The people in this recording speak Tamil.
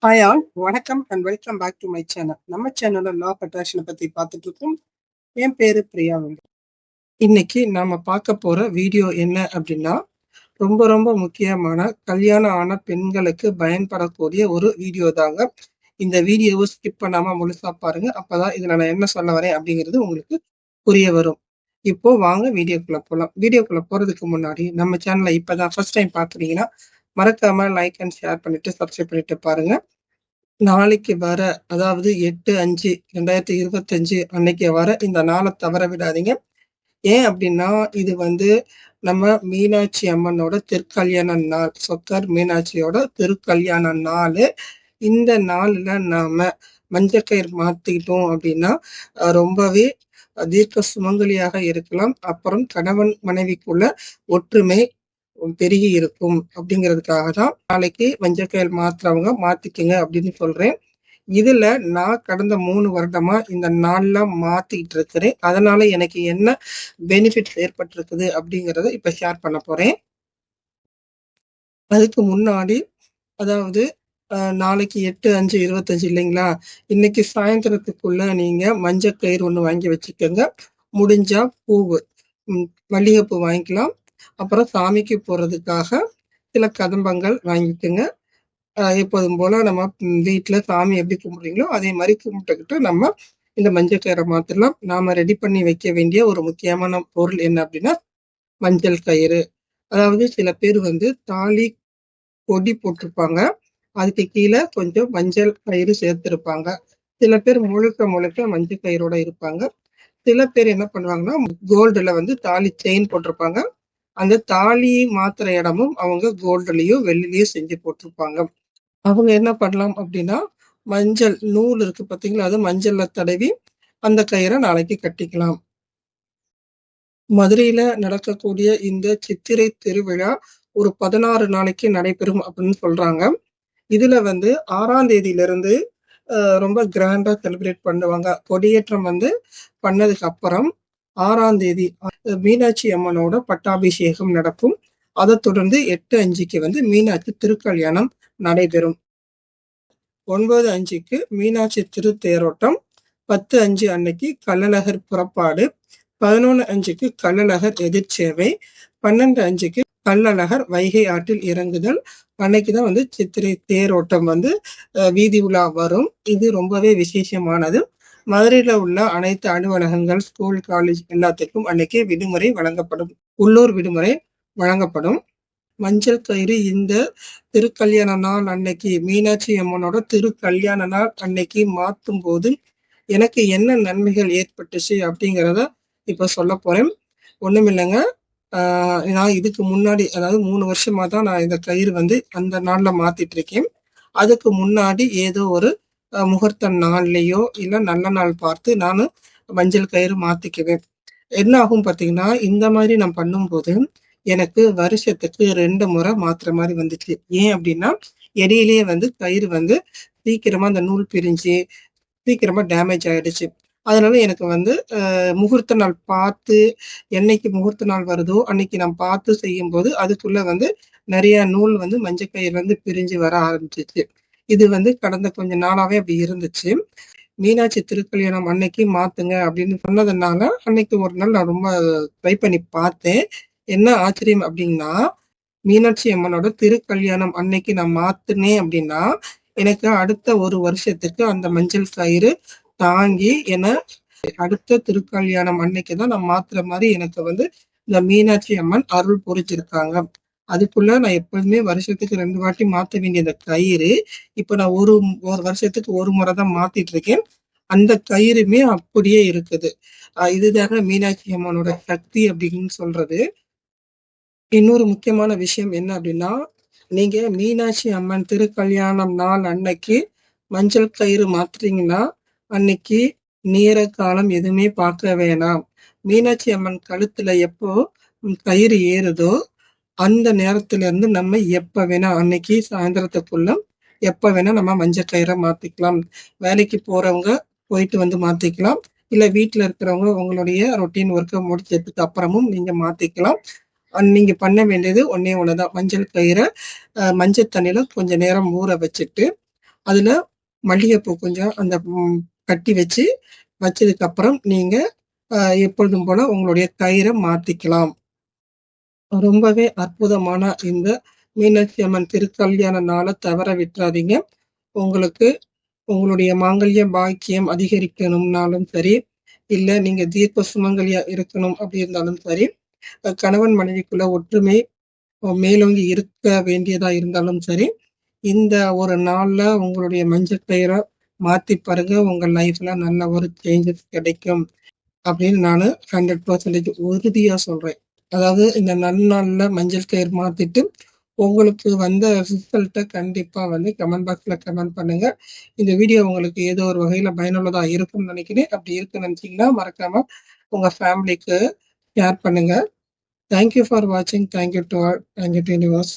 ஹாய் ஆல், வணக்கம் and welcome back to my channel. நம்ம சேனல்ல லா ஆஃப் அட்ராக்ஷனை பத்தி பார்த்துட்டு இருக்கோம். என் பேரு பிரியாவங்க. இன்னைக்கு நாம பார்க்க போற வீடியோ என்ன அப்படின்னா, ரொம்ப ரொம்ப முக்கியமான கல்யாணம் ஆன பெண்களுக்கு பயன்படக்கூடிய ஒரு வீடியோ தாங்க. இந்த வீடியோவை ஸ்கிப் பண்ணாம முழுசா பாருங்க. அப்பதான் இதுல நான் என்ன சொல்ல வரேன் அப்படிங்கிறது உங்களுக்கு புரிய வரும். இப்போ வாங்க வீடியோக்குள்ள போலாம். வீடியோக்குள்ள போறதுக்கு முன்னாடி நம்ம சேனலை இப்பதான் ஃபர்ஸ்ட் டைம் பாக்குறீங்கன்னா மறக்காம லைக் அண்ட் ஷேர் பண்ணிட்டு சப்ஸ்கிரைப் பண்ணிட்டு பாருங்க. நாளைக்கு வர, அதாவது 8/5/2025 அன்னைக்கு வர இந்த நாளை தவற விடாதீங்க. ஏன் அப்படின்னா இது நம்ம மீனாட்சி அம்மனோட திருக்கல்யாண நாள். சொக்கர் மீனாட்சியோட திருக்கல்யாண நாள். இந்த நாள்ல நாம மஞ்சக்கயிறு மாத்திக்கிட்டோம் அப்படின்னா ரொம்பவே தீர்க்க சுமங்கலியாக இருக்கலாம். அப்புறம் கணவன் மனைவிக்குள்ள ஒற்றுமை பெருகி இருக்கும் அப்படிங்கிறதுக்காக தான் நாளைக்கு மஞ்சக்கயிறு மாத்துறவங்க மாத்திக்கங்க அப்படின்னு சொல்றேன். இதுல நான் கடந்த 3 வருடமா இந்த நாள்ல மாத்திட்டு இருக்கிறேன். அதனால எனக்கு என்ன பெனிஃபிட்ஸ் ஏற்பட்டிருக்குது அப்படிங்கறத இப்ப ஷேர் பண்ண போறேன். அதுக்கு முன்னாடி, அதாவது நாளைக்கு 8/5/25 இல்லைங்களா? இன்னைக்கு சாயந்தரத்துக்குள்ள நீங்க மஞ்சக்கயிறு ஒண்ணு வாங்கி வச்சுக்கோங்க. முடிஞ்சா பூவு, மல்லிகைப்பூ வாங்கிக்கலாம். அப்புறம் சாமிக்கு போறதுக்காக சில கதம்பங்கள் வாங்கிக்கோங்க. எப்போதும் போல நம்ம வீட்டுல சாமி எப்படி கும்பிடுறீங்களோ அதே மாதிரி கும்பிட்டுக்கிட்டு நம்ம இந்த மஞ்சள் மாத்திரலாம். நாம ரெடி பண்ணி வைக்க வேண்டிய ஒரு முக்கியமான பொருள் என்ன அப்படின்னா மஞ்சள் கயிறு. அதாவது சில பேர் தாலி கொடி போட்டிருப்பாங்க, அதுக்கு கீழே கொஞ்சம் மஞ்சள் கயிறு சேர்த்திருப்பாங்க. சில பேர் முழுக்க முழுக்க மஞ்சள் கயிறோட இருப்பாங்க. சில பேர் என்ன பண்ணுவாங்கன்னா கோல்டுல தாலி செயின் போட்டிருப்பாங்க. அந்த தாலி மாத்திர இடமும் அவங்க கோல்டுலயோ வெள்ளிலையோ செஞ்சு போட்டிருப்பாங்க. அவங்க என்ன பண்ணலாம் அப்படின்னா மஞ்சள் நூல் இருக்கு பாத்தீங்களா, அது மஞ்சள்ல தடவி அந்த கயிறை நாளைக்கு கட்டிக்கலாம். மதுரையில நடக்கக்கூடிய இந்த சித்திரை திருவிழா ஒரு 16 நாளைக்கு நடைபெறும் அப்படின்னு சொல்றாங்க. இதுல 6ஆம் தேதியிலிருந்து ரொம்ப கிராண்டா செலிப்ரேட் பண்ணுவாங்க. கொடியேற்றம் பண்ணதுக்கு அப்புறம் 6ஆம் தேதி மீனாட்சி அம்மனோட பட்டாபிஷேகம் நடக்கும். அதை தொடர்ந்து 8/5க்கு மீனாட்சி திருக்கல்யாணம் நடைபெறும். 9/5க்கு மீனாட்சி திருத்தேரோட்டம், 10/5 அன்னைக்கு கள்ளழகர் புறப்பாடு, 11/5க்கு கள்ளழகர் எதிர்ச்சேவை, 12/5க்கு கள்ளழகர் வைகை ஆற்றில் இறங்குதல். அன்னைக்குதான் சித்திரை தேரோட்டம் வீதி உலா வரும். இது ரொம்பவே விசேஷமானது. மதுரையில உள்ள அனைத்து அலுவலகங்கள், ஸ்கூல், காலேஜ் எல்லாத்துக்கும் அன்னைக்கு விடுமுறை வழங்கப்படும். உள்ளூர் விடுமுறை வழங்கப்படும். மஞ்சள் கயிறு இந்த திருக்கல்யாண நாள் அன்னைக்கு, மீனாட்சி அம்மனோட திருக்கல்யாண நாள் அன்னைக்கு மாத்தும் போது எனக்கு என்ன நன்மைகள் ஏற்பட்டுச்சு அப்படிங்கிறத இப்ப சொல்ல போறேன். ஒண்ணுமில்லைங்க, நான் இதுக்கு முன்னாடி, அதாவது 3 வருஷமா தான் நான் இந்த கயிறு அந்த நாள்ல மாத்திட்டு இருக்கேன். அதுக்கு முன்னாடி ஏதோ ஒரு முகூர்த்த நாள்லயோ இல்ல நல்ல நாள் பார்த்து நானும் மஞ்சள் கயிறு மாத்திக்குவேன். என்ன ஆகும் பாத்தீங்கன்னா, இந்த மாதிரி நான் பண்ணும்போது எனக்கு வருஷத்துக்கு 2 முறை மாத்துற மாதிரி வந்துச்சு. ஏன் அப்படின்னா இடையிலேயே கயிறு சீக்கிரமா அந்த நூல் பிரிஞ்சு சீக்கிரமா டேமேஜ் ஆயிடுச்சு. அதனால எனக்கு முகூர்த்த நாள் பார்த்து, என்னைக்கு முகூர்த்த நாள் வருதோ அன்னைக்கு நான் பார்த்து செய்யும்போது அதுக்குள்ள நிறைய நூல் மஞ்சள் கயிறு பிரிஞ்சு வர ஆரம்பிச்சிச்சு. இது கடந்த கொஞ்ச நாளாவே அப்படி இருந்துச்சு. மீனாட்சி திருக்கல்யாணம் அன்னைக்கு மாத்துங்க அப்படின்னு சொன்னதுனால அன்னைக்கு ஒரு நாள் நான் ரொம்ப ட்ரை பண்ணி பார்த்தேன். என்ன ஆச்சரியம் அப்படின்னா, மீனாட்சி அம்மனோட திருக்கல்யாணம் அன்னைக்கு நான் மாத்துனேன் அப்படின்னா எனக்கு அடுத்த ஒரு வருஷத்துக்கு அந்த மஞ்சள் கயிறு தாங்கி அடுத்த திருக்கல்யாணம் அன்னைக்குதான் நான் மாத்துற மாதிரி எனக்கு இந்த மீனாட்சி அம்மன் அருள் புரிஞ்சிருக்காங்க. அதுக்குள்ள நான் எப்போதுமே வருஷத்துக்கு 2 வாட்டி மாத்த வேண்டிய அந்த கயிறு இப்ப நான் ஒரு வருஷத்துக்கு ஒரு முறை தான் மாத்திட்டு இருக்கேன். அந்த கயிறுமே அப்படியே இருக்குது. இதுதாங்க மீனாட்சி அம்மனோட சக்தி அப்படின்னு சொல்றது. இன்னொரு முக்கியமான விஷயம் என்ன அப்படின்னா, நீங்க மீனாட்சி அம்மன் திருக்கல்யாணம் நாள் அன்னைக்கு மஞ்சள் கயிறு மாத்துறீங்கன்னா அன்னைக்கு நேர காலம் எதுவுமே பார்க்க வேணாம். மீனாட்சி அம்மன் கழுத்துல எப்போ கயிறு ஏறுதோ அந்த நேரத்துல இருந்து நம்ம எப்ப வேணா அன்னைக்கு சாயந்தரத்துக்குள்ள எப்ப வேணா நம்ம மஞ்சள் கயிறை மாத்திக்கலாம். வேலைக்கு போறவங்க போயிட்டு மாத்திக்கலாம். இல்ல வீட்டுல இருக்கிறவங்க உங்களுடைய ரொட்டீன் ஒர்க்கை முடிச்சதுக்கு அப்புறமும் நீங்க மாத்திக்கலாம். நீங்க பண்ண வேண்டியது ஒன்னே ஒண்ணுதான். மஞ்சள் கயிறை மஞ்சள் தண்ணியில கொஞ்ச நேரம் ஊற வச்சுட்டு அதுல மல்லிகைப்பூ கொஞ்சம் அந்த கட்டி வச்சதுக்கு அப்புறம் நீங்க எப்பொழுதும் போல உங்களுடைய தயிரை மாத்திக்கலாம். ரொம்பவே அற்புதமான இந்த மீனாட்சி அம்மன் திருக்கல்யாண நாளை தவற விட்டுறாதீங்க. உங்களுக்கு உங்களுடைய மாங்கல்ய பாக்கியம் அதிகரிக்கணும்னாலும் சரி, இல்ல நீங்க தீர்க்க சுமங்கலியா இருக்கணும் அப்படி இருந்தாலும் சரி, கணவன் மனைவிக்குள்ள ஒற்றுமை மேலோங்கி இருக்க வேண்டியதா இருந்தாலும் சரி, இந்த ஒரு நாள்ல உங்களுடைய மஞ்சள் கயிறை மாத்தி பாருங்க. உங்க லைஃப்ல நல்ல ஒரு சேஞ்சஸ் கிடைக்கும் அப்படின்னு நானு 100% உறுதியா சொல்றேன். அதாவது இந்த நன்னாள்ல மஞ்சள் கயிறு மாத்திட்டு உங்களுக்கு வந்த ரிசல்ட்ட கண்டிப்பா கமெண்ட் பாக்ஸ்ல கமெண்ட் பண்ணுங்க. இந்த வீடியோ உங்களுக்கு ஏதோ ஒரு வகையில பயனுள்ளதா இருக்கும்னு நினைக்கிறேன். அப்படி இருக்குன்னு நினைச்சீங்கன்னா மறக்காம உங்க ஃபேமிலிக்கு ஷேர் பண்ணுங்க. தேங்க் யூ ஃபார் வாட்சிங். Thank you to all. Thank you to universe.